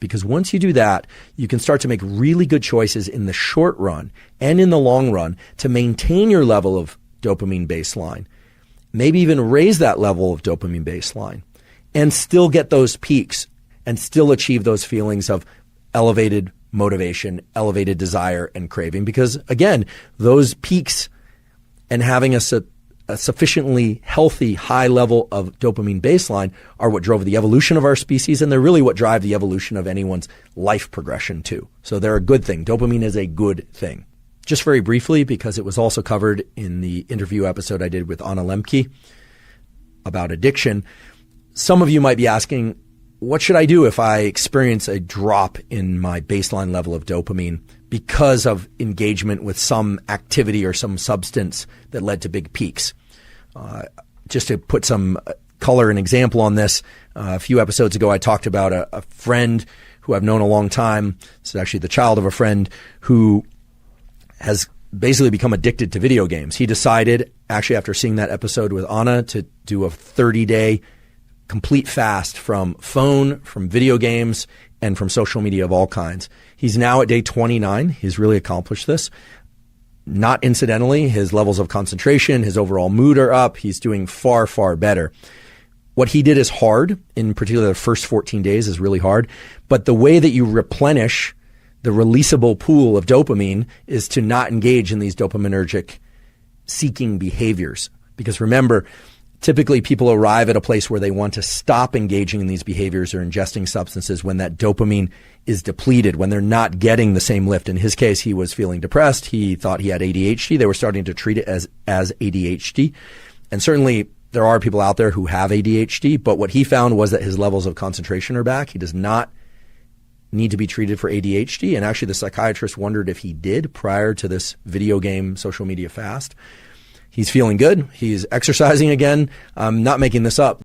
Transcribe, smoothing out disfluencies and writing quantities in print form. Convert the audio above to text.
Because once you do that, you can start to make really good choices in the short run and in the long run to maintain your level of dopamine baseline, maybe even raise that level of dopamine baseline, and still get those peaks and still achieve those feelings of elevated motivation, elevated desire, and craving. Because again, those peaks and having a sufficiently healthy, high level of dopamine baseline are what drove the evolution of our species, and they're really what drive the evolution of anyone's life progression too. So they're a good thing. Dopamine is a good thing. Just very briefly, because it was also covered in the interview episode I did with Anna Lemke about addiction, some of you might be asking, what should I do if I experience a drop in my baseline level of dopamine because of engagement with some activity or some substance that led to big peaks? Just to put some color and example on this, a few episodes ago I talked about a friend who I've known a long time. This is actually the child of a friend who has basically become addicted to video games. He decided, actually after seeing that episode with Anna, to do a 30-day complete fast from phone, from video games, and from social media of all kinds. He's now at day 29. He's really accomplished this. Not incidentally, his levels of concentration, his overall mood are up. He's doing far, far better. What he did is hard. In particular, the first 14 days is really hard. But the way that you replenish the releasable pool of dopamine is to not engage in these dopaminergic seeking behaviors. Because remember, typically people arrive at a place where they want to stop engaging in these behaviors or ingesting substances when that dopamine is depleted, when they're not getting the same lift. In his case, he was feeling depressed. He thought he had ADHD. They were starting to treat it as ADHD. And certainly there are people out there who have ADHD, but what he found was that his levels of concentration are back. He does not need to be treated for ADHD. And actually the psychiatrist wondered if he did prior to this video game social media fast. He's feeling good. He's exercising again. I'm not making this up.